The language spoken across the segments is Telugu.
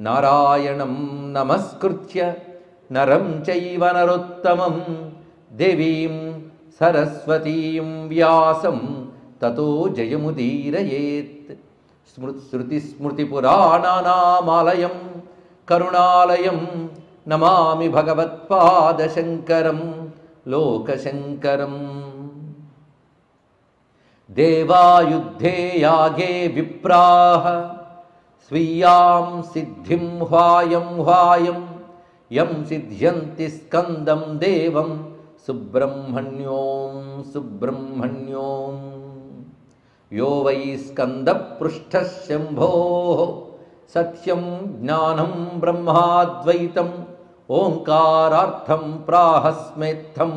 నారాయణం నమస్కృత్య నరం చైవ నరోత్తమం దేవీం సరస్వతీం వ్యాసం తతో జయముదీరయేత్. శృతిస్మృతిపురాణానామాలయం కరుణాలయం నమామి భగవత్పాదశంకరం లోకశంకరం. దేవాయుద్ధే యాగే విప్రాః స్వీయాం సిద్ధిం హ్వాయం హ్వాయం యం సిద్ధ్యంతి స్కందం దేవం సుబ్రహ్మణ్యోం సుబ్రహ్మణ్యోం. యో వై స్కందపృష్ఠః శంభోః సత్యం జ్ఞానం బ్రహ్మాద్వైతం ఓంకారార్థం ప్రాహస్మేత్థం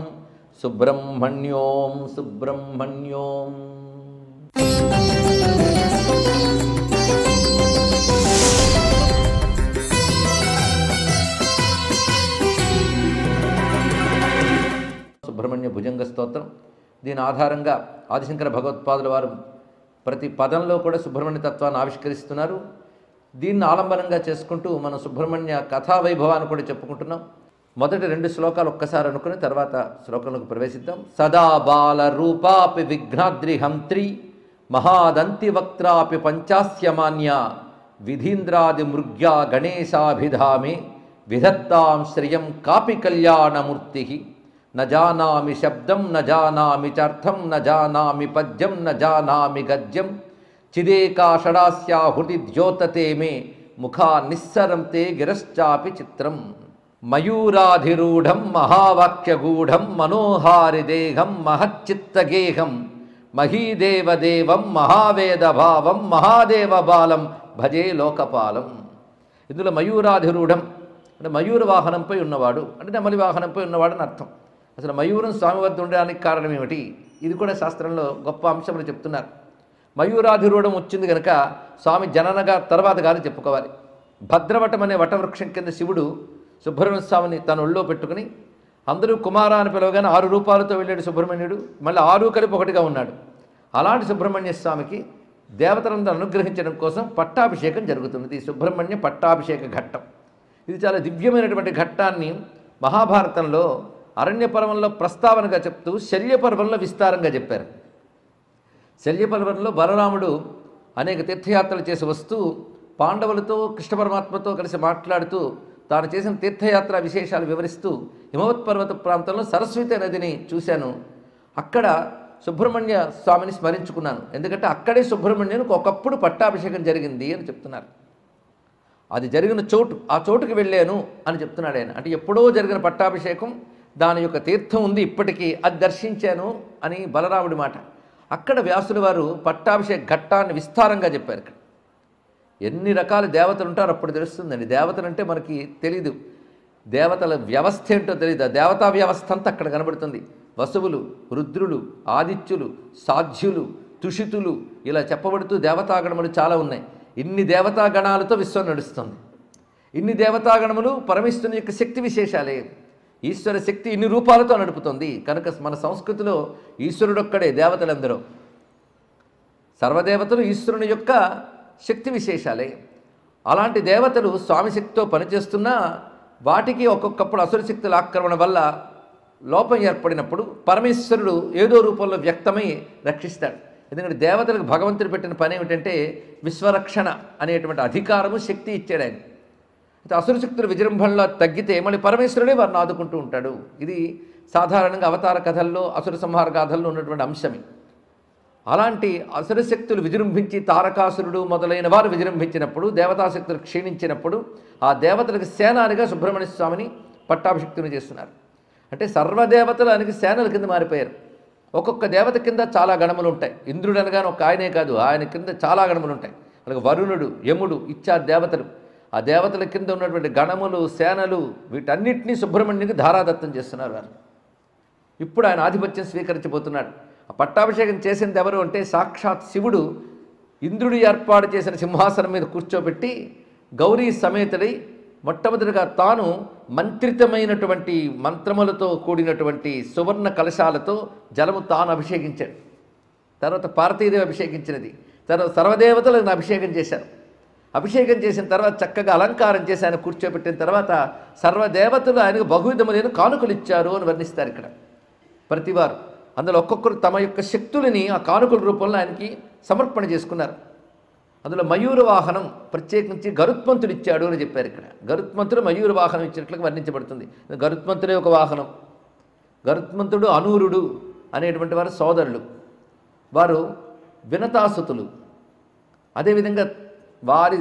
సుబ్రహ్మణ్యోం సుబ్రహ్మణ్యోం. సుబ్రహ్మణ్య భుజంగ స్తోత్రం. దీని ఆధారంగా ఆదిశంకర భగవత్పాదుల వారు ప్రతి పదంలో కూడా సుబ్రహ్మణ్య తత్వాన్ని ఆవిష్కరిస్తున్నారు. దీన్ని ఆలంబనంగా చేసుకుంటూ మనం సుబ్రహ్మణ్య కథా వైభవాన్ని కూడా చెప్పుకుంటున్నాం. మొదటి 2 శ్లోకాలు ఒక్కసారి అనుకుని తర్వాత శ్లోకంలోకి ప్రవేశిద్దాం. సదా బాల రూపాపి విఘ్నాద్రిహంత్రి మహాదంతి వక్త్రాపి పంచాస్యమాన్య విధీంద్రాది మృగ్యా గణేశాభిధామే విధత్తాం శ్రియం కాపి కళ్యాణమూర్తి. న జానామి శబ్దం న జానామి చార్థం న జానామి పద్యం న జానామి గద్యం చిదేకా షడాస్యా హృది ద్యోతతే మే ముఖా నిస్సరం తే గిరశ్చాపి చిత్రం. మయూరాధిరూఢం మహావాక్యగూఢం మనోహారిదేహం మహచ్చిత్తగేహం మహీదేవదేవం మహావేదభావం మహాదేవబాలం భజే లోకపాలం. ఇందులో మయూరాధిరూఢం అంటే మయూర వాహనంపై ఉన్నవాడు అంటే నెమలి వాహనంపై ఉన్నవాడు అని అర్థం. అసలు మయూరం స్వామి వద్ద ఉండడానికి కారణం ఏమిటి? ఇది కూడా శాస్త్రంలో గొప్ప అంశములు చెప్తున్నారు. మయూరాధిరూఢం వచ్చింది కనుక స్వామి జననగా తర్వాత కానీ చెప్పుకోవాలి. భద్రవటం అనే వటవృక్షం కింద శివుడు సుబ్రహ్మణ్య స్వామిని తన ఒళ్ళో పెట్టుకుని అందరూ కుమార అని పిలవగానే 6 రూపాలతో వెళ్ళాడు సుబ్రహ్మణ్యుడు. మళ్ళీ 6 కలిపి ఒకటిగా ఉన్నాడు. అలాంటి సుబ్రహ్మణ్య స్వామికి దేవతలందరూ అనుగ్రహించడం కోసం పట్టాభిషేకం జరుగుతున్నది. సుబ్రహ్మణ్య పట్టాభిషేక ఘట్టం. ఇది చాలా దివ్యమైనటువంటి ఘట్టాన్ని మహాభారతంలో అరణ్య పర్వంలో ప్రస్తావనగా చెప్తూ శల్య పర్వంలో విస్తారంగా చెప్పారు. శల్య పర్వంలో బలరాముడు అనేక తీర్థయాత్రలు చేసి వస్తూ పాండవులతో కృష్ణ పరమాత్మతో కలిసి మాట్లాడుతూ తాను చేసిన తీర్థయాత్ర విశేషాలు వివరిస్తూ హిమవత్ పర్వత ప్రాంతంలో సరస్వతి నదిని చూశాను, అక్కడ సుబ్రహ్మణ్య స్వామిని స్మరించుకున్నాను, ఎందుకంటే అక్కడే సుబ్రహ్మణ్యునికి ఒకప్పుడు పట్టాభిషేకం జరిగింది అని చెప్తున్నారు. అది జరిగిన చోటు, ఆ చోటుకి వెళ్ళాను అని చెప్తున్నాడు ఆయన. అంటే ఎప్పుడో జరిగిన పట్టాభిషేకం, దాని యొక్క తీర్థం ఉంది ఇప్పటికీ, అది దర్శించాను అని బలరాముడి మాట. అక్కడ వ్యాసుల వారు పట్టాభిషేక ఘట్టాన్ని విస్తారంగా చెప్పారు. ఇక్కడ ఎన్ని రకాల దేవతలు ఉంటారో అప్పుడు తెలుస్తుందండి. దేవతలు అంటే మనకి తెలీదు, దేవతల వ్యవస్థ ఏంటో తెలియదు. ఆ దేవతా వ్యవస్థ అంతా అక్కడ కనబడుతుంది. వసువులు, రుద్రులు, ఆదిత్యులు, సాధ్యులు, తుషితులు ఇలా చెప్పబడుతూ దేవతాగణములు చాలా ఉన్నాయి. ఇన్ని దేవతాగణాలతో విశ్వం నడుస్తుంది. ఇన్ని దేవతాగణములు పరమేశ్వరుని యొక్క శక్తి విశేషాలే. ఈశ్వర శక్తి ఇన్ని రూపాలతో నడుపుతుంది కనుక మన సంస్కృతిలో ఈశ్వరుడొక్కడే, దేవతలందరూ సర్వదేవతలు ఈశ్వరుని యొక్క శక్తి విశేషాలే. అలాంటి దేవతలు స్వామి శక్తితో పనిచేస్తున్నా వాటికి ఒక్కొక్కప్పుడు అసుర శక్తుల ఆక్రమణ వల్ల లోపం ఏర్పడినప్పుడు పరమేశ్వరుడు ఏదో రూపంలో వ్యక్తమై రక్షిస్తాడు. ఎందుకంటే దేవతలకు భగవంతుడు పెట్టిన పని ఏమిటంటే విశ్వరక్షణ అనేటువంటి అధికారము, శక్తి ఇచ్చాడు ఆయన. అయితే అసుర శక్తుల విజృంభణలో తగ్గితే మళ్ళీ పరమేశ్వరుడే వారిని ఆదుకుంటూ ఉంటాడు. ఇది సాధారణంగా అవతార కథల్లో, అసుర సంహార గాథల్లో ఉన్నటువంటి అంశమే. అలాంటి అసుర శక్తులు విజృంభించి తారకాసురుడు మొదలైన వారు విజృంభించినప్పుడు, దేవతాశక్తులు క్షీణించినప్పుడు ఆ దేవతలకు సేనానిగా సుబ్రహ్మణ్య స్వామిని పట్టాభిషిక్తుని చేస్తున్నారు. అంటే సర్వదేవతలు ఆయనకి సేనల కింద మారిపోయారు. ఒక్కొక్క దేవత కింద చాలా గణములు ఉంటాయి. ఇంద్రుడు అనగానే ఒక ఆయనే కాదు, ఆయన కింద చాలా గణములు ఉంటాయి. అలాగే వరుణుడు, యముడు ఇత్యాది దేవతలు, ఆ దేవతల కింద ఉన్నటువంటి గణములు, సేనలు వీటన్నిటినీ సుబ్రహ్మణ్యునికి ధారాదత్తం చేస్తున్నారు వారు. ఇప్పుడు ఆయన ఆధిపత్యం స్వీకరించబోతున్నాడు. ఆ పట్టాభిషేకం చేసింది ఎవరు అంటే సాక్షాత్ శివుడు ఇంద్రుడు ఏర్పాటు చేసిన సింహాసనం మీద కూర్చోబెట్టి గౌరీ సమేతుడై మొట్టమొదటిగా తాను మంత్రితమైనటువంటి మంత్రములతో కూడినటువంటి సువర్ణ కలశాలతో జలము తాను అభిషేకించాడు. తర్వాత పార్వతీదేవి అభిషేకించినది. తర్వాత సర్వదేవతలను అభిషేకం చేశారు. అభిషేకం చేసిన తర్వాత చక్కగా అలంకారం చేసి ఆయన కూర్చోబెట్టిన తర్వాత సర్వదేవతలు ఆయనకు బహువిధములైన కానుకలు ఇచ్చారు అని వర్ణిస్తారు ఇక్కడ ప్రతివారు. అందులో ఒక్కొక్కరు తమ యొక్క శక్తులని ఆ కానుకల రూపంలో ఆయనకి సమర్పణ చేసుకున్నారు. అందులో మయూర వాహనం ప్రత్యేకించి గరుత్మంతుడు ఇచ్చాడు అని చెప్పారు. ఇక్కడ గరుత్మంతుడు మయూర వాహనం ఇచ్చినట్లుగా వర్ణించబడుతుంది. గరుత్మంతుడే ఒక వాహనం. గరుత్మంతుడు అనూరుడు అనేటువంటి వారు సోదరులు, వారు వినతాసుతులు. అదేవిధంగా వారి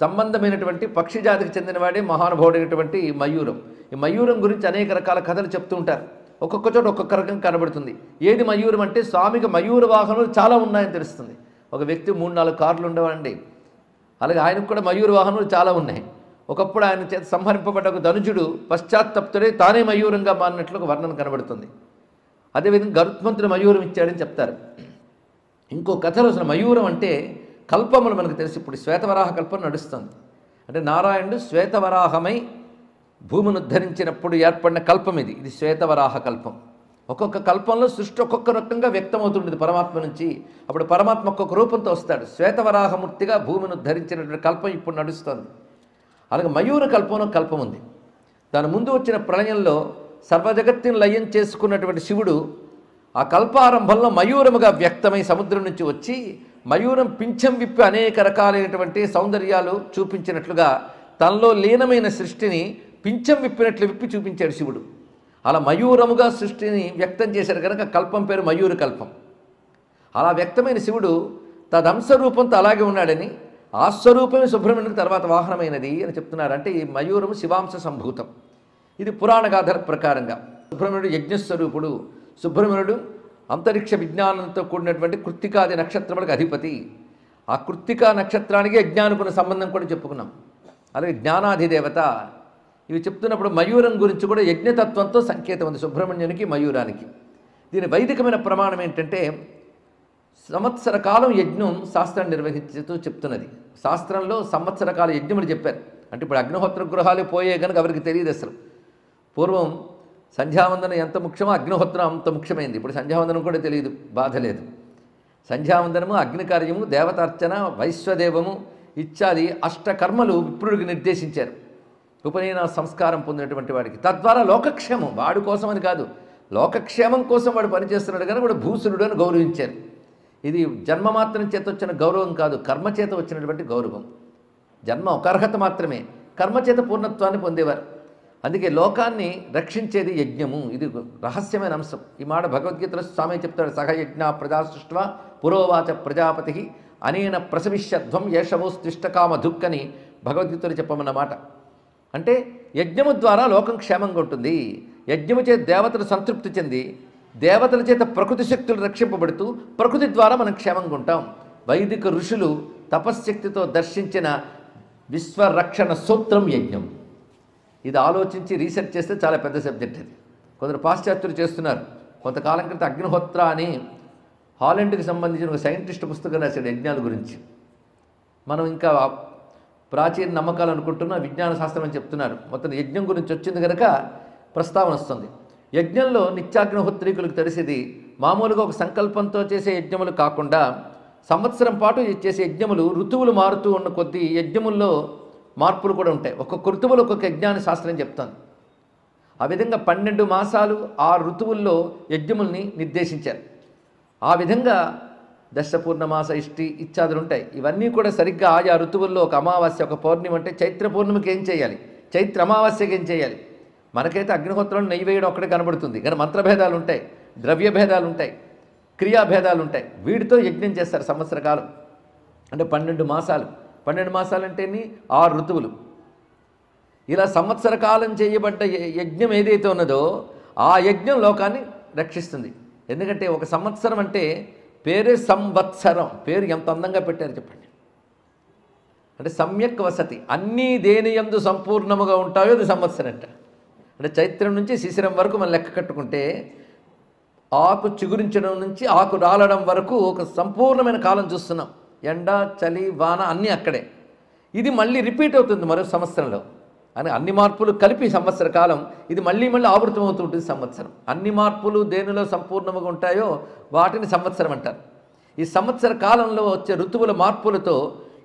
సంబంధమైనటువంటి పక్షి జాతికి చెందినవాడే మహానుభావుడైనటువంటి మయూరం. ఈ మయూరం గురించి అనేక రకాల కథలు చెప్తూ ఉంటారు. ఒక్కొక్క చోట ఒక్కొక్క రకం కనబడుతుంది. ఏది మయూరం అంటే స్వామికి మయూర వాహనాలు చాలా ఉన్నాయని తెలుస్తుంది. ఒక వ్యక్తి 3-4 కార్లు ఉండవండి, అలాగే ఆయనకు కూడా మయూర వాహనాలు చాలా ఉన్నాయి. ఒకప్పుడు ఆయన చేత సంహరింపబడ్డ ఒక ధనుజుడు పశ్చాత్తప్తుడే తానే మయూరంగా మారినట్లు ఒక వర్ణన కనబడుతుంది. అదేవిధంగా గరుత్మంతుడు మయూరం ఇచ్చాడని చెప్తారు. ఇంకో కథలో అసలు మయూరం అంటే కల్పములు మనకు తెలుసు. ఇప్పుడు శ్వేతవరాహ కల్పం నడుస్తుంది. అంటే నారాయణుడు శ్వేతవరాహమై భూమిని ఉద్ధరించినప్పుడు ఏర్పడిన కల్పం ఇది. ఇది శ్వేతవరాహ కల్పం. ఒక్కొక్క కల్పంలో సృష్టి ఒక్కొక్క రకంగా వ్యక్తమవుతుండేది పరమాత్మ నుంచి. అప్పుడు పరమాత్మ ఒక్కొక్క రూపంతో వస్తాడు. శ్వేతవరాహమూర్తిగా భూమిని ఉద్ధరించినటువంటి కల్పం ఇప్పుడు నడుస్తుంది. అలాగే మయూర కల్పంలో కల్పం ఉంది. దాని ముందు వచ్చిన ప్రళయంలో సర్వజగత్తుని లయం చేసుకున్నటువంటి శివుడు ఆ కల్పారంభంలో మయూరముగా వ్యక్తమై సముద్రం నుంచి వచ్చి మయూరం పింఛం విప్పి అనేక రకాలైనటువంటి సౌందర్యాలు చూపించినట్లుగా తనలో లీనమైన సృష్టిని పింఛం విప్పినట్లు విప్పి చూపించాడు శివుడు. అలా మయూరముగా సృష్టిని వ్యక్తం చేశాడు కనుక కల్పం పేరు మయూర కల్పం. అలా వ్యక్తమైన శివుడు తదంశ రూపంతో అలాగే ఉన్నాడని ఆ స్వరూపమే సుబ్రహ్మణ్యునికి తర్వాత వాహనమైనది అని చెప్తున్నారు. అంటే ఈ మయూరము శివాంశ సంభూతం. ఇది పురాణ గాథల ప్రకారంగా. సుబ్రహ్మణ్యుడు యజ్ఞస్వరూపుడు. సుబ్రహ్మణ్యుడు అంతరిక్ష విజ్ఞానంతో కూడినటువంటి కృత్తికాది నక్షత్రములకు అధిపతి. ఆ కృత్తికా నక్షత్రానికి యజ్ఞానుకున్న సంబంధం కూడా చెప్పుకున్నాం. అలాగే జ్ఞానాధిదేవత. ఇవి చెప్తున్నప్పుడు మయూరం గురించి కూడా యజ్ఞతత్వంతో సంకేతం ఉంది సుబ్రహ్మణ్యునికి మయూరానికి. దీని వైదికమైన ప్రమాణం ఏంటంటే సంవత్సర కాలం యజ్ఞం శాస్త్రం నిర్వహించుతూ చెప్తున్నది. శాస్త్రంలో సంవత్సర కాల యజ్ఞములు చెప్పారు. అంటే ఇప్పుడు అగ్నిహోత్ర గృహాలు పోయే కనుక ఎవరికి తెలియదు అసలు. పూర్వం సంధ్యావందనం ఎంత ముఖ్యమో అగ్నిహోత్రం అంత ముఖ్యమైంది. ఇప్పుడు సంధ్యావందనం కూడా తెలియదు, బాధ లేదు. సంధ్యావందనము, అగ్నికార్యము, దేవతార్చన, వైశ్వదేవము ఇత్యాది అష్టకర్మలు విప్రుడికి నిర్దేశించారు. ఉపనయన సంస్కారం పొందినటువంటి వాడికి. తద్వారా లోకక్షేమం, వాడి కోసమని కాదు, లోకక్షేమం కోసం వాడు పనిచేస్తున్నాడు కనుక వాడు భూసురుడు అని గౌరవించారు. ఇది జన్మ మాత్రం చేత వచ్చిన గౌరవం కాదు, కర్మ చేత వచ్చినటువంటి గౌరవం. జన్మ ఒక అర్హత మాత్రమే, కర్మ చేత పూర్ణత్వాన్ని పొందేవారు. అందుకే లోకాన్ని రక్షించేది యజ్ఞము. ఇది రహస్యమైన అంశం. ఈ మాట భగవద్గీతలో స్వామి చెప్తాడు. సహయజ్ఞ ప్రజా సృష్ట్వా పురోవాచ ప్రజాపతి అనేన ప్రసవిష్యధ్వం యేషవోస్తిష్టకామ దుఃఖని భగవద్గీతలో చెప్పమన్నమాట. అంటే యజ్ఞము ద్వారా లోకం క్షేమంగా ఉంటుంది. యజ్ఞము చేత దేవతలు సంతృప్తి చెంది దేవతల చేత ప్రకృతి శక్తులు రక్షింపబడుతూ ప్రకృతి ద్వారా మనం క్షేమంగా ఉంటాం. వైదిక ఋషులు తపశ్శక్తితో దర్శించిన విశ్వరక్షణ సూత్రం యజ్ఞం. ఇది ఆలోచించి రీసెర్చ్ చేస్తే చాలా పెద్ద సబ్జెక్ట్ ఇది. కొందరు పాశ్చాత్యులు చేస్తున్నారు. కొంతకాలం క్రితం అగ్నిహోత్ర అని హాలండ్కి సంబంధించిన ఒక సైంటిస్ట్ పుస్తకం రాశాడు యజ్ఞాల గురించి. మనం ఇంకా ప్రాచీన నమ్మకాలు అనుకుంటున్న విజ్ఞాన శాస్త్రం అని చెప్తున్నారు. మొత్తం యజ్ఞం గురించి వచ్చింది కనుక ప్రస్తావన వస్తుంది. యజ్ఞంలో నిత్యాగ్నిహోత్రీకులకు తెలిసేది మామూలుగా ఒక సంకల్పంతో చేసే యజ్ఞములు కాకుండా సంవత్సరం పాటు చేసే యజ్ఞములు ఋతువులు మారుతూ ఉన్న కొద్దీ యజ్ఞముల్లో మార్పులు కూడా ఉంటాయి. ఒక్కొక్క ఋతువులు ఒక్కొక్క యజ్ఞాన్ని శాస్త్రం చెప్తాను. ఆ విధంగా 12 మాసాలు ఆ ఋతువుల్లో యజ్ఞముల్ని నిర్దేశించారు. ఆ విధంగా దశ పూర్ణమాస ఇష్టి ఇత్యాదులు ఉంటాయి. ఇవన్నీ కూడా సరిగ్గా ఆయా ఋతువుల్లో ఒక అమావాస్య, ఒక పౌర్ణమి అంటే చైత్ర పూర్ణిమకి ఏం చేయాలి, చైత్ర అమావాస్యకి ఏం చేయాలి. మనకైతే అగ్నిహోత్రంలో నెయ్యి వేయడం ఒక్కడే కనబడుతుంది, కానీ మంత్రభేదాలు ఉంటాయి, ద్రవ్యభేదాలు ఉంటాయి, క్రియాభేదాలు ఉంటాయి. వీటితో యజ్ఞం చేస్తారు సంవత్సర కాలం. అంటే 12 మాసాలు. 12 మాసాలు అంటే 6 ఋతువులు. ఇలా సంవత్సర కాలం చేయబడ్డ యజ్ఞం ఏదైతే ఉన్నదో ఆ యజ్ఞం లోకాన్ని రక్షిస్తుంది. ఎందుకంటే ఒక సంవత్సరం అంటే పేరే సంవత్సరం. పేరు ఎంత అందంగా పెట్టారు చెప్పండి. అంటే సమ్యక్ వసతి, అన్నీ దేని యందు సంపూర్ణముగా ఉంటాయో అది సంవత్సరం అంట. అంటే చైత్రం నుంచి శిశిరం వరకు మనం లెక్క కట్టుకుంటే ఆకు చిగురించడం నుంచి ఆకు రాలడం వరకు ఒక సంపూర్ణమైన కాలం చూస్తున్నాం. ఎండ, చలి, వాన అన్నీ అక్కడే. ఇది మళ్ళీ రిపీట్ అవుతుంది మరో సంవత్సరంలో. అని అన్ని మార్పులు కలిపి సంవత్సర కాలం. ఇది మళ్ళీ ఆవృతం అవుతూ ఉంటుంది సంవత్సరం. అన్ని మార్పులు దేనిలో సంపూర్ణంగా ఉంటాయో వాటిని సంవత్సరం అంటారు. ఈ సంవత్సర కాలంలో వచ్చే ఋతువుల మార్పులతో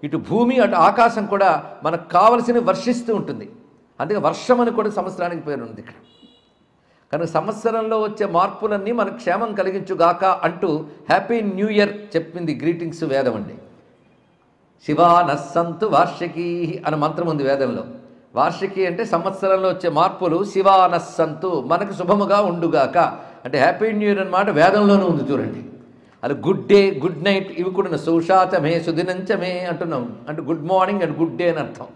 ఇటు భూమి అటు ఆకాశం కూడా మనకు కావలసిన వర్షిస్తూ ఉంటుంది. అందుకే వర్షం అని కూడా సంవత్సరానికి పేరు ఉంది ఇక్కడ. కనుక సంవత్సరంలో వచ్చే మార్పులన్నీ మనకు క్షేమం కలిగించుగాక అంటూ హ్యాపీ న్యూ ఇయర్ చెప్పింది గ్రీటింగ్స్ వేదం అండి. శివానస్సంతు వార్షికీ అనే మంత్రం ఉంది వేదంలో. వార్షికి అంటే సంవత్సరంలో వచ్చే మార్పులు శివానస్సంతు మనకు శుభముగా ఉండుగాక అంటే హ్యాపీ న్యూ ఇయర్ అన్నమాట వేదంలోనూ ఉంది చూడండి. అది గుడ్ డే, గుడ్ నైట్ ఇవి కూడా సుషాచమే సుదినంచమే అంటున్నాం. అంటే good morning and good day అని అర్థం.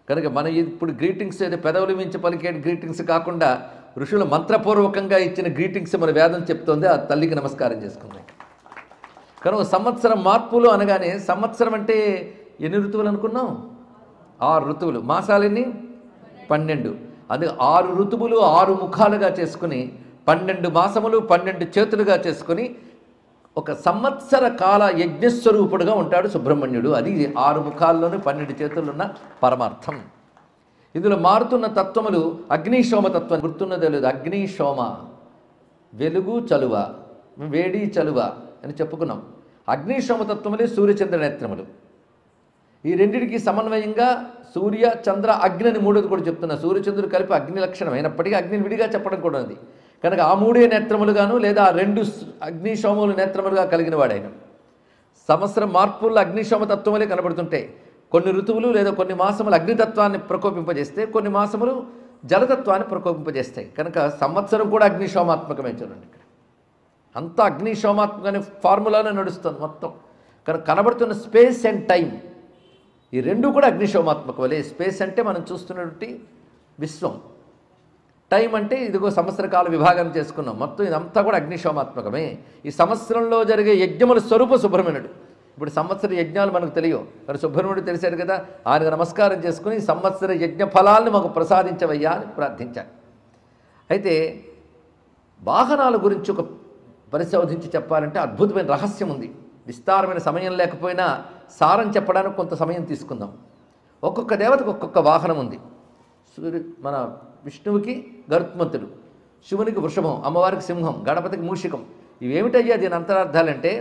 కనుక మన ఇప్పుడు గ్రీటింగ్స్ అయితే పెదవులు మించి పలికే గ్రీటింగ్స్ కాకుండా ఋషులు మంత్రపూర్వకంగా ఇచ్చిన గ్రీటింగ్స్ మన వేదం చెప్తోంది. ఆ తల్లికి నమస్కారం చేసుకుందాం. కనుక సంవత్సరం మార్పులు అనగానే సంవత్సరం అంటే ఎన్ని ఋతువులు అనుకున్నాం? 6 ఋతువులు. మాసాలెన్ని? 12. అందుకే 6 ఋతువులు 6 ముఖాలుగా చేసుకుని 12 మాసములు 12 చేతులుగా చేసుకుని ఒక సంవత్సర కాల యజ్ఞస్వరూపుడుగా ఉంటాడు సుబ్రహ్మణ్యుడు. అది 6 ముఖాల్లోనూ 12 చేతులున్న పరమార్థం. ఇందులో మారుతున్న తత్వములు అగ్నిశోమ తత్వం గుర్తున్నదే లేదు. అగ్నిశోమ వెలుగు చలువ, వేడి చలువ అని చెప్పుకున్నాం. అగ్నిశోమ తత్వములే సూర్యచంద్ర నేత్రములు. ఈ రెండింటికి సమన్వయంగా సూర్య చంద్ర అగ్ని అని మూడోది కూడా చెప్తున్నా. సూర్యచంద్రుడు కలిపి అగ్ని లక్షణం అయినప్పటికీ అగ్నిని విడిగా చెప్పడం కూడా ఉంది. కనుక ఆ 3 నేత్రములుగాను లేదా ఆ 2 అగ్నిశోములు నేత్రములుగా కలిగిన వాడైన సంవత్సరం మార్పుల్లో అగ్నిశోమ తత్వములే కనబడుతుంటాయి. కొన్ని ఋతువులు లేదా కొన్ని మాసములు అగ్నితత్వాన్ని ప్రకోపింపజేస్తే కొన్ని మాసములు జలతత్వాన్ని ప్రకోపింపజేస్తాయి. కనుక సంవత్సరం కూడా అగ్నిశోమాత్మకమే చూడండి. ఇక్కడ అంతా అగ్నిశోమాత్మకమైన ఫార్ములాలో నడుస్తుంది మొత్తం. కనుక కనబడుతున్న స్పేస్ అండ్ టైం ఈ 2 కూడా అగ్నిశోమాత్మకమలే. స్పేస్ అంటే మనం చూస్తున్నటువంటి విశ్వం, టైం అంటే ఇదిగో సంవత్సర కాల విభాగం చేసుకున్నాం. మొత్తం ఇదంతా కూడా అగ్నిశోమాత్మకమే. ఈ సంవత్సరంలో జరిగే యజ్ఞముల స్వరూప సుబ్రహ్మణ్యుడు. ఇప్పుడు సంవత్సర యజ్ఞాలు మనకు తెలియవు, కానీ సుబ్రహ్మణ్యుడు తెలిసాడు కదా. ఆయనకు నమస్కారం చేసుకుని సంవత్సర యజ్ఞ ఫలాలను మాకు ప్రసాదించవయ్యా అని ప్రార్థించాడు. అయితే వాహనాల గురించి ఒక పరిశోధించి చెప్పాలంటే అద్భుతమైన రహస్యం ఉంది. విస్తారమైన సమయం లేకపోయినా సారం చెప్పడానికి కొంత సమయం తీసుకుందాం. ఒక్కొక్క దేవతకు ఒక్కొక్క వాహనం ఉంది. మన విష్ణువుకి గరుత్మంతుడు, శివునికి వృషభం, అమ్మవారికి సింహం, గణపతికి మూషికం. ఇవేమిటయ్యా దీని అంతరార్థాలంటే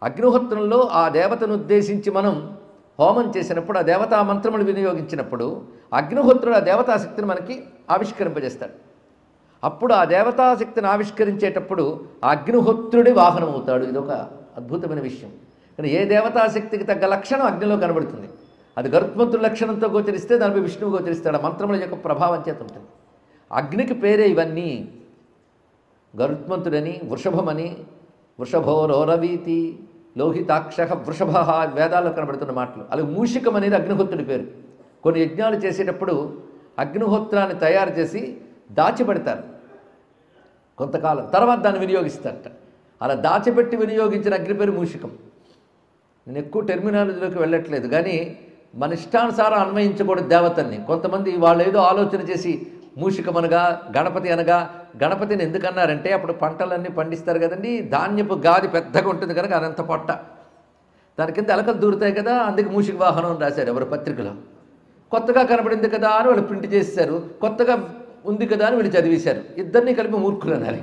అగ్నిహోత్రంలో ఆ దేవతను ఉద్దేశించి మనం హోమం చేసినప్పుడు ఆ దేవతా మంత్రములు వినియోగించినప్పుడు అగ్నిహోత్రుడు ఆ దేవతాశక్తిని మనకి ఆవిష్కరింపజేస్తాడు. అప్పుడు ఆ దేవతాశక్తిని ఆవిష్కరించేటప్పుడు ఆ అగ్నిహోత్రుడి వాహనం అవుతాడు. ఇదొక అద్భుతమైన విషయం. కానీ ఏ దేవతాశక్తికి తగ్గ లక్షణం అగ్నిలో కనబడుతుంది. అది గరుత్మంతుడి లక్షణంతో గోచరిస్తే దానిపై విష్ణువు గోచరిస్తాడు. ఆ మంత్రముల యొక్క ప్రభావం చేత ఉంటుంది. అగ్నికి పేరే ఇవన్నీ. గరుత్మంతుడని, వృషభమని, వృషభోరోరవీతి, లోహితాక్ష వృషభ వేదాల్లో కనబడుతున్న మాటలు. అలాగే మూషికం అనేది అగ్నిహోత్రుడి పేరు. కొన్ని యజ్ఞాలు చేసేటప్పుడు అగ్నిహోత్రాన్ని తయారు చేసి దాచిపెడతారు కొంతకాలం, తర్వాత దాన్ని వినియోగిస్తారట. అలా దాచిపెట్టి వినియోగించిన అగ్ని పేరు మూషికం. నేను ఎక్కువ టెర్మినాలజీలోకి వెళ్ళట్లేదు, కానీ మన ఇష్టానుసారం అన్వయించకూడదు దేవతల్ని. కొంతమంది వాళ్ళు ఏదో ఆలోచన చేసి మూషికం అనగా గణపతి అనగా, గణపతిని ఎందుకన్నారంటే అప్పుడు పంటలన్నీ పండిస్తారు కదండి, ధాన్యపు గాది పెద్దగా ఉంటుంది కనుక అనంత పొట్ట, దాని కింద ఎలకలు దూరుతాయి కదా, అందుకే మూషిక వాహనం అని రాశారు ఎవరు పత్రికలో. కొత్తగా కనబడింది కదా అని వాళ్ళు ప్రింట్ చేశారు, కొత్తగా ఉంది కదా అని వీళ్ళు చదివేశారు. ఇద్దరినీ కలిపి మూర్ఖులు అనాలి.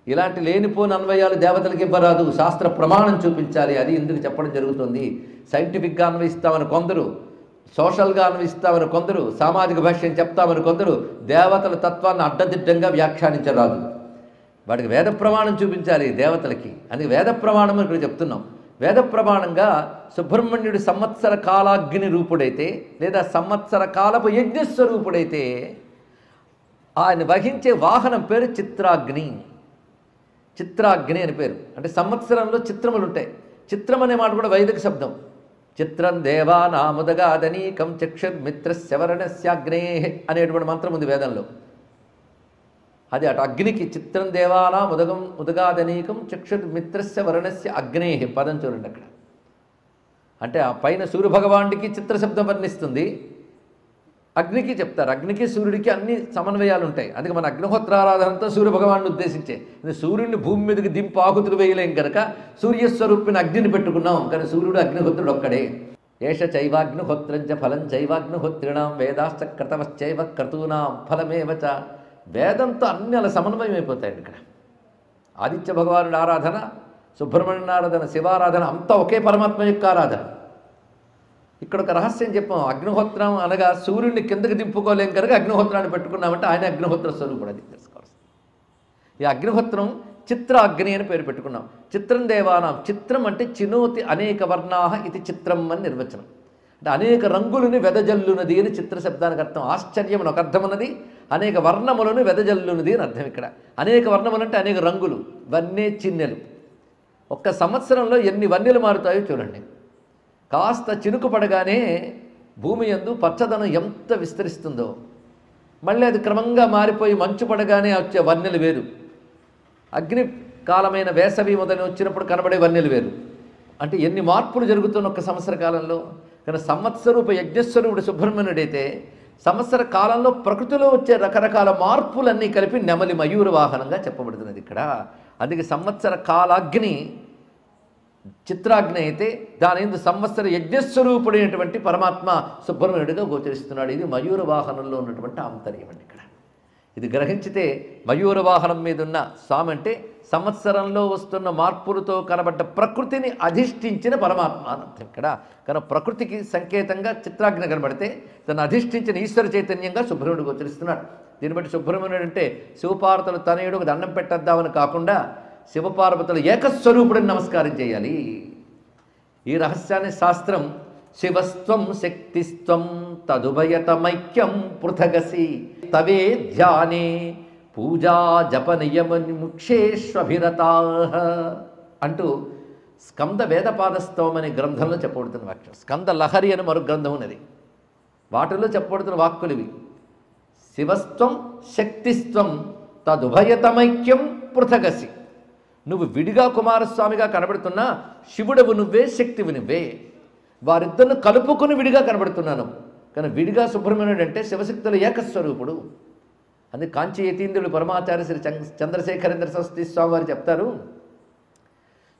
ఇలాంటి లేనిపోని అన్వయాలు దేవతలకి ఇవ్వరాదు, శాస్త్ర ప్రమాణం చూపించాలి. అది ఇందుకు చెప్పడం జరుగుతుంది. సైంటిఫిక్గా అన్వయిస్తామని కొందరు, సోషల్గా అన్వయిస్తామని కొందరు, సామాజిక భాష్యం చెప్తామని కొందరు, దేవతల తత్వాన్ని అడ్డదిడ్డంగా వ్యాఖ్యానించరాదు. వాటికి వేద ప్రమాణం చూపించాలి దేవతలకి. అందుకే వేద ప్రమాణం ఇక్కడ చెప్తున్నాం. వేద ప్రమాణంగా సుబ్రహ్మణ్యుడి సంవత్సర కాలాగ్ని రూపుడైతే లేదా సంవత్సర కాలపు యజ్ఞస్వరూపుడైతే ఆయన వహించే వాహనం పేరు చిత్రాగ్ని. చిత్రాగ్ని అని పేరు. అంటే సంవత్సరంలో చిత్రములు ఉంటాయి. చిత్రం అనే మాట కూడా వైదిక శబ్దం. చిత్రం దేవానాముదగాదనీకం చక్షుర్మిత్రస్యవర్ణస్యాగ్నే అనేటువంటి మంత్రం ఉంది వేదంలో. అది అటు అగ్నికి చిత్రం దేవానాముదగం ఉదగాదనీకం చక్షుర్మిత్రస్య వర్ణస్య అగ్నే పదం చూడండి అక్కడ. అంటే ఆ పైన సూర్యభగవానుడికి చిత్రశబ్దం వర్ణిస్తుంది, అగ్నికి చెప్తారు. అగ్నికి సూర్యుడికి అన్ని సమన్వయాలు ఉంటాయి. అందుకే మన అగ్నిహోత్రారాధనంతో సూర్యభగవాన్ని ఉద్దేశించే. సూర్యుడిని భూమి మీదకి దింపు ఆకుతులు వేయలేం కనుక సూర్యస్వరూపిని అగ్నిని పెట్టుకున్నాం. కానీ సూర్యుడు అగ్నిహోత్రుడు ఒక్కడే. ఏష చైవాగ్నిహోత్రంచ ఫలం చైవాగ్నిహోత్రిణాం వేదాశ్చ క్రతవశ్చైవ క్రతూనాం ఫలమేవచ. వేదంతో అన్ని అలా సమన్వయం అయిపోతాయండి. ఇక్కడ ఆదిత్య భగవానుడి ఆరాధన, సుబ్రహ్మణ్యుని ఆరాధన, శివారాధన అంతా ఒకే పరమాత్మ యొక్క ఆరాధన. ఇక్కడ ఒక రహస్యం చెప్పాం. అగ్నిహోత్రం అనగా సూర్యుడిని కిందకి దింపుకోలేం కనుక అగ్నిహోత్రాన్ని పెట్టుకున్నామంటే ఆయన అగ్నిహోత్ర స్వరూపుడు, అది తెలుసుకోవాలి. ఈ అగ్నిహోత్రం చిత్రాగ్ని అని పేరు పెట్టుకున్నాం. చిత్రం దేవానాం, చిత్రం అంటే చినోతి అనేక వర్ణాహ ఇది చిత్రం అని నిర్వచనం. అంటే అనేక రంగులని వెదజల్లునది అని చిత్ర శబ్దానికి అర్థం. ఆశ్చర్యం అని ఒక అర్థం ఉన్నది, అనేక వర్ణములను వెదజల్లునది అని అర్థం. ఇక్కడ అనేక వర్ణములు అంటే అనేక రంగులు, వన్నే చిన్నెలు. ఒక్క సంవత్సరంలో ఎన్ని వన్నెలు మారుతాయో చూడండి. కాస్త చినుకు పడగానే భూమి యందు పచ్చదనం ఎంత విస్తరిస్తుందో, మళ్ళీ అది క్రమంగా మారిపోయి మంచు పడగానే వచ్చే వన్నెలు వేరు, అగ్ని కాలమైన వేసవి మొదలు వచ్చినప్పుడు కనబడే వన్నెలు వేరు. అంటే ఎన్ని మార్పులు జరుగుతున్న ఒక సంవత్సర కాలంలో. కానీ సంవత్సరూప యజ్ఞస్వరూపుడు సుబ్రహ్మణ్యుడైతే సంవత్సర కాలంలో ప్రకృతిలో వచ్చే రకరకాల మార్పులన్నీ కలిపి నెమలి మయూర వాహనంగా చెప్పబడుతున్నది ఇక్కడ. అందుకే సంవత్సర కాలాగ్ని చిత్రాగ్ని అయితే దాని ఎందు సంవత్సర యజ్ఞస్వరూపుడైనటువంటి పరమాత్మ సుబ్రహ్మణ్యుడిగా గోచరిస్తున్నాడు. ఇది మయూర వాహనంలో ఉన్నటువంటి ఆంతర్యం అండి ఇక్కడ. ఇది గ్రహించితే మయూర వాహనం మీద ఉన్న స్వామి అంటే సంవత్సరంలో వస్తున్న మార్పులతో కనబడ్డ ప్రకృతిని అధిష్ఠించిన పరమాత్మ అని అర్థం ఇక్కడ. కానీ ప్రకృతికి సంకేతంగా చిత్రాగ్ని కనబడితే తను అధిష్ఠించిన ఈశ్వర చైతన్యంగా సుబ్రహ్మణ్యుడు గోచరిస్తున్నాడు. దీన్ని బట్టి సుబ్రహ్మణ్యుడు అంటే శివపార్వతుల తనయుడు దండం పెట్టేద్దామని కాకుండా శివపార్వతుల ఏకస్వరూపుడిని నమస్కారం చేయాలి. ఈ రహస్యాన్ని శాస్త్రం శివస్త్వం శక్తిస్త్వం తదుభయతమైక్యం పృథగసి తవే ధ్యానే పూజా జప నియమముక్షేష్వభిరతా అంటూ స్కంద వేదపాదస్తవం అనే గ్రంథంలో చెప్పబడుతున్న వాక్యం. స్కంద లహరి అని మరో గ్రంథం ఉన్నది. వాటిలో చెప్పబడుతున్న వాక్కులు ఇవి. శివస్త్వం శక్తిస్త్వం తదుభయతమైక్యం పృథగసి. నువ్వు విడిగా కుమారస్వామిగా కనబడుతున్నా శివుడవు నువ్వే, శక్తివి నువ్వే. వారిద్దరిని కలుపుకుని విడిగా కనబడుతున్నాను. కానీ విడిగా సుబ్రహ్మణ్యుడు అంటే శివశక్తుల ఏకస్వరూపుడు. అందుకే కాంచి యతీంద్రుడు పరమాచార్య శ్రీ చంద్రశేఖరేంద్ర సరస్వతి స్వామి వారు చెప్తారు,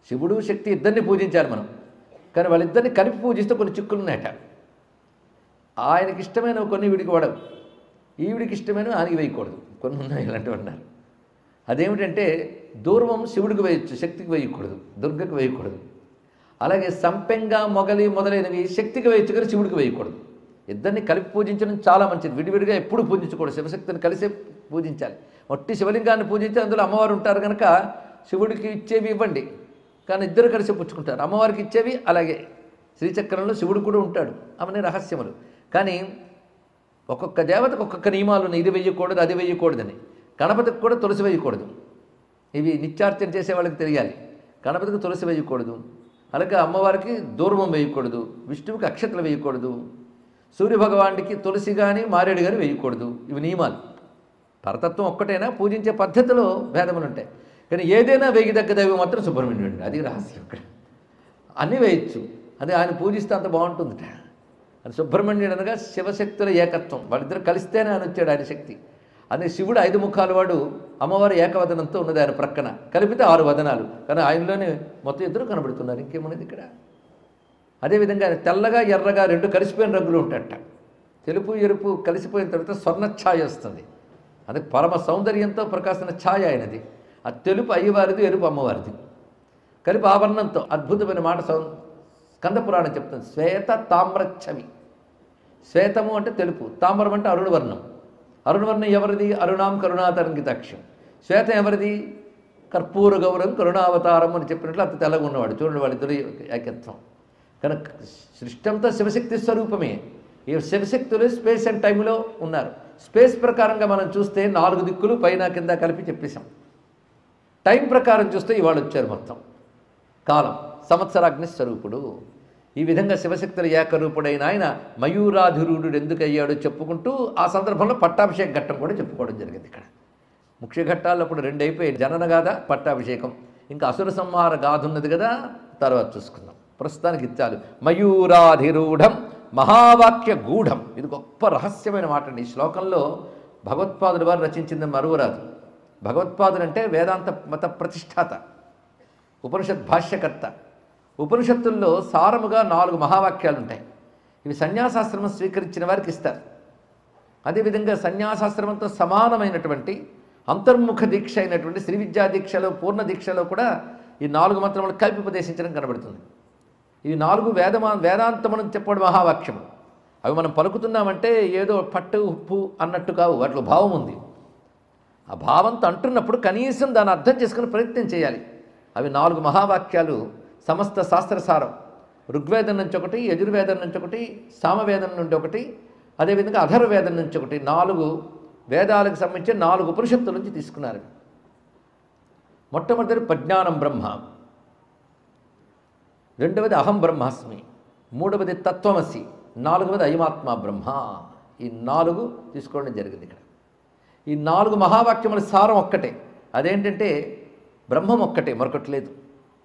శివుడు శక్తి ఇద్దరిని పూజించారు మనం, కానీ వాళ్ళిద్దరిని కలిపి పూజిస్తే కొన్ని చిక్కులు ఉన్నాయట. ఆయనకి ఇష్టమైన కొన్ని వీడికి వాడవు, ఈవిడికి ఇష్టమైన ఆయనకి వేయకూడదు, కొన్ని ఉన్నాయి ఇలాంటివి అన్నారు. అదేమిటంటే దూర్వం శివుడికి వేయచ్చు, శక్తికి వేయకూడదు, దుర్గకి వేయకూడదు. అలాగే సంపెంగ మొగలి మొదలైనవి శక్తికి వేయచ్చు కానీ శివుడికి వేయకూడదు. ఇద్దరిని కలిపి పూజించడం చాలా మంచిది. విడివిడిగా ఎప్పుడు పూజించకూడదు, శివశక్తిని కలిసే పూజించాలి. ఒట్టి శివలింగాన్ని పూజించి అందులో అమ్మవారు ఉంటారు కనుక శివుడికి ఇచ్చేవి ఇవ్వండి, కానీ ఇద్దరు కలిసి పుచ్చుకుంటారు. అమ్మవారికి ఇచ్చేవి అలాగే. శ్రీచక్రంలో శివుడు కూడా ఉంటాడు, అవన్నీ రహస్యములు. కానీ ఒక్కొక్క దేవతకు ఒక్కొక్క నియమాలు ఉన్నాయి, ఇది వేయకూడదు అది వేయకూడదని. గణపతికి కూడా తులసి వేయకూడదు, ఇవి నిత్యార్చన చేసే వాళ్ళకి తెలియాలి. గణపతికి తులసి వేయకూడదు, అలాగే అమ్మవారికి దూర్వం వేయకూడదు, విష్ణువుకి అక్షతలు వేయకూడదు, సూర్యభగవానుడికి తులసి కానీ మారేడు కానీ వేయకూడదు. ఇవి నియమాలు. పరతత్వం ఒక్కటైనా పూజించే పద్ధతిలో భేదములు ఉంటాయి. కానీ ఏదైనా వేగిదగ్గ దైవం మాత్రం సుబ్రహ్మణ్యుడు, అది రహస్యం ఇక్కడ. అన్నీ వేయచ్చు, అది ఆయన పూజిస్తే అంత బాగుంటుందిట. అది సుబ్రహ్మణ్యుడు అనగా శివశక్తుల ఏకత్వం, వాళ్ళిద్దరు కలిస్తేనే ఆయన వచ్చాడు, ఆయన శక్తి. అదే శివుడు 5 ముఖాలు వాడు, అమ్మవారు ఏకవదనంతో ఉన్నది ఆయన ప్రక్కన, కలిపితే 6 వదనాలు. కానీ ఆయనలోనే మొత్తం ఇద్దరు కనబడుతున్నారు, ఇంకేమున్నది ఇక్కడ. అదేవిధంగా తెల్లగా ఎర్రగా 2 కలిసిపోయిన రంగులు ఉంటాయట. తెలుపు ఎరుపు కలిసిపోయిన తర్వాత స్వర్ణఛాయ వస్తుంది. అది పరమ సౌందర్యంతో ప్రకాశన ఛాయ అయినది. ఆ తెలుపు అయ్యవారిది, ఎరుపు అమ్మవారిది, కలిపి ఆవరణంతో అద్భుతమైన మాట స్కందపురాణం చెప్తుంది. శ్వేత తామ్రఛవి. శ్వేతము అంటే తెలుపు, తామ్రం అంటే అరుణవర్ణం. అరుణవర్ణం ఎవరిది? అరుణాం కరుణాతరంగితాక్షం. శ్వేతం ఎవరిది? కర్పూర గౌరం కరుణావతారం అని చెప్పినట్లు అంత తెల్లగా ఉన్నవాడు. చూడండి వాళ్ళిద్దరు ఏకత్వం. కనుక సృష్టి అంతా శివశక్తి స్వరూపమే. ఈ శివశక్తులు స్పేస్ అండ్ టైంలో ఉన్నారు. స్పేస్ ప్రకారంగా మనం చూస్తే 4 దిక్కులు పైన కింద కలిపి చెప్పేశాం. టైం ప్రకారం చూస్తే ఇవాళ వచ్చారు మొత్తం. కాలం సంవత్సరాగ్ని స్వరూపుడు. ఈ విధంగా శివశక్తుల ఏకరూపుడైన ఆయన మయూరాధిరూఢుడు ఎందుకు అయ్యాడో చెప్పుకుంటూ ఆ సందర్భంలో పట్టాభిషేక ఘట్టం కూడా చెప్పుకోవడం జరిగింది. ఇక్కడ ముఖ్య ఘట్టాలు అప్పుడు 2 అయిపోయాయి, జనన గాథ, పట్టాభిషేకం. ఇంకా అసుర సంహార గాథ ఉన్నది కదా, తర్వాత చూసుకుందాం. ప్రస్తుతానికి ఇచ్చాలు. మయూరాధిరూఢం మహావాక్య గూఢం. ఇది గొప్ప రహస్యమైన మాట అండి. ఈ శ్లోకంలో భగవత్పాదులు వారు రచించింది మరువరాదు. భగవత్పాదులు అంటే వేదాంత మత ప్రతిష్టాత, ఉపనిషత్ భాష్యకర్త. ఉపనిషత్తుల్లో సారముగా 4 మహావాక్యాలు ఉంటాయి. ఇవి సన్యాసాశ్రమం స్వీకరించిన వారికి ఇస్తారు. అదేవిధంగా సన్యాసాశ్రమంతో సమానమైనటువంటి అంతర్ముఖ దీక్ష అయినటువంటి శ్రీ విద్యా దీక్షలో, పూర్ణ దీక్షలో కూడా ఈ 4 మంత్రములు కలిపి ఉపదేశించడం కనబడుతుంది. ఇవి 4 వేదాంతమని చెప్పడం మహావాక్యము. అవి మనం పలుకుతున్నామంటే ఏదో పట్టు ఉప్పు అన్నట్టు కావు, వాటిలో భావం ఉంది. ఆ భావంతో అంటున్నప్పుడు కనీసం దాన్ని అర్థం చేసుకుని ప్రయత్నం చేయాలి. అవి 4 మహావాక్యాలు, సమస్త శాస్త్రసారం. ఋగ్వేదం నుంచి ఒకటి, యజుర్వేదం నుంచి ఒకటి, సామవేదం నుండి ఒకటి, అదేవిధంగా అథర్వవేదం నుంచి ఒకటి, 4 వేదాలకు సంబంధించి 4 ఉపనిషత్తుల నుంచి తీసుకున్నారు. మొట్టమొదటి ప్రజ్ఞానం బ్రహ్మ, రెండవది అహం బ్రహ్మాస్మి, మూడవది తత్వమసి, 4వది అయమాత్మ బ్రహ్మ. ఈ 4 తీసుకోవడం జరిగింది ఇక్కడ. ఈ 4 మహావాక్యముల సారం ఒక్కటే. అదేంటంటే బ్రహ్మం ఒక్కటే, మరొకటి లేదు.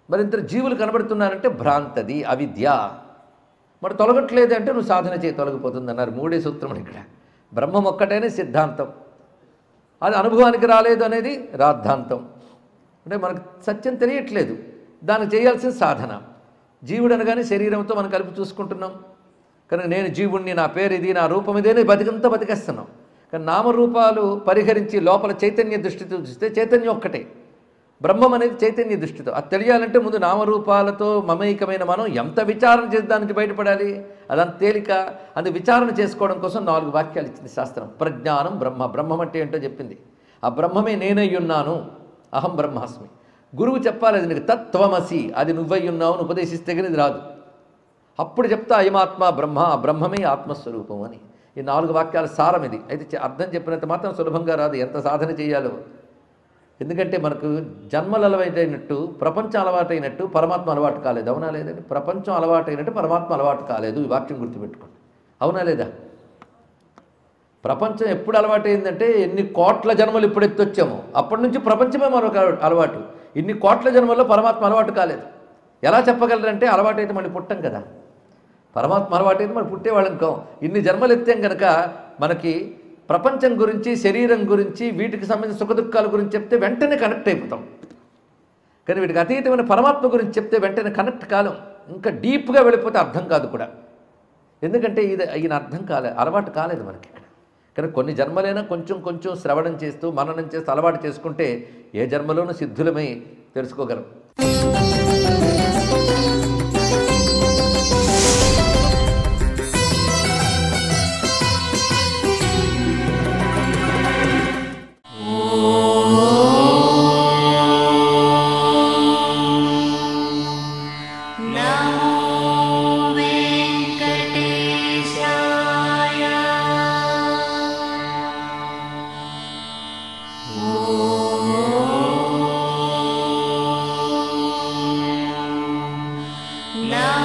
మరి ఇంత జీవులు కనబడుతున్నారంటే భ్రాంతది, అవిద్య. మరి తొలగట్లేదు అంటే నువ్వు సాధన చేయి, తొలగిపోతుంది అన్నారు. 3వ సూత్రం ఇక్కడ. బ్రహ్మం ఒక్కటేనే సిద్ధాంతం, అది అనుభవానికి రాలేదు అనేది రాద్ధాంతం. అంటే మనకు సత్యం తెలియట్లేదు, దానికి చేయాల్సిన సాధన. జీవుడు అనగానే శరీరంతో మనం కలిపి చూసుకుంటున్నాం కనుక నేను జీవుణ్ణి, నా పేరు ఇది, నా రూపం ఇదేనే బతికంతా బతికేస్తున్నాం. కానీ నామరూపాలు పరిహరించి లోపల చైతన్య దృష్టితో చూస్తే చైతన్యం ఒక్కటే. బ్రహ్మం అనేది చైతన్య దృష్టితో. అది తెలియాలంటే ముందు నామరూపాలతో మమైకమైన మనం ఎంత విచారణ చేసి దానికి బయటపడాలి, అదంత తేలిక. అది విచారణ చేసుకోవడం కోసం 4 వాక్యాలు ఇచ్చింది శాస్త్రం. ప్రజ్ఞానం బ్రహ్మ, బ్రహ్మం అంటే ఏంటో చెప్పింది. ఆ బ్రహ్మమే నేనయ్యున్నాను, అహం బ్రహ్మాస్మి. గురువు చెప్పాలి అది నీకు, తత్వమసి, అది నువ్వయ్యున్నావు అని ఉపదేశిస్తే కానీ ఇది రాదు. అప్పుడు చెప్తా అయమాత్మ బ్రహ్మ, బ్రహ్మమే ఆత్మస్వరూపం అని. ఈ 4 వాక్యాల సారం ఇది. అయితే అర్థం చెప్పినంత మాత్రం సులభంగా రాదు, ఎంత సాధన చేయాలో. ఎందుకంటే మనకు జన్మలు అలవాటైనట్టు, ప్రపంచం అలవాటైనట్టు పరమాత్మ అలవాటు కాలేదు. అవునా లేదండి? ప్రపంచం అలవాటైనట్టు పరమాత్మ అలవాటు కాలేదు. ఈ వాక్యం గుర్తుపెట్టుకోండి. అవునా లేదా? ప్రపంచం ఎప్పుడు అలవాటైందంటే ఎన్ని కోట్ల జన్మలు ఇప్పుడు ఎత్తొచ్చామో అప్పటి నుంచి ప్రపంచమే మరొక అలవాటు. ఇన్ని కోట్ల జన్మల్లో పరమాత్మ అలవాటు కాలేదు. ఎలా చెప్పగలరంటే అలవాటైతే మళ్ళీ పుట్టం కదా. పరమాత్మ అలవాటైతే మనం పుట్టేవాళ్ళం కాం. ఇన్ని జన్మలు ఎత్తాం కనుక మనకి ప్రపంచం గురించి, శరీరం గురించి, వీటికి సంబంధించిన సుఖదుఖాల గురించి చెప్తే వెంటనే కనెక్ట్ అయిపోతాం. కానీ వీటికి అతీతమైన పరమాత్మ గురించి చెప్తే వెంటనే కనెక్ట్ కాలం. ఇంకా డీప్గా వెళ్ళిపోతే అర్థం కాదు కూడా. ఎందుకంటే ఈయన అర్థం కాలేదు, అలవాటు కాలేదు మనకి ఇక్కడ. కానీ కొన్ని జన్మలైనా కొంచెం కొంచెం శ్రవణం చేస్తూ, మననం చేస్తూ అలవాటు చేసుకుంటే ఏ జన్మలోనూ సిద్ధులమై తెలుసుకోగలం. No.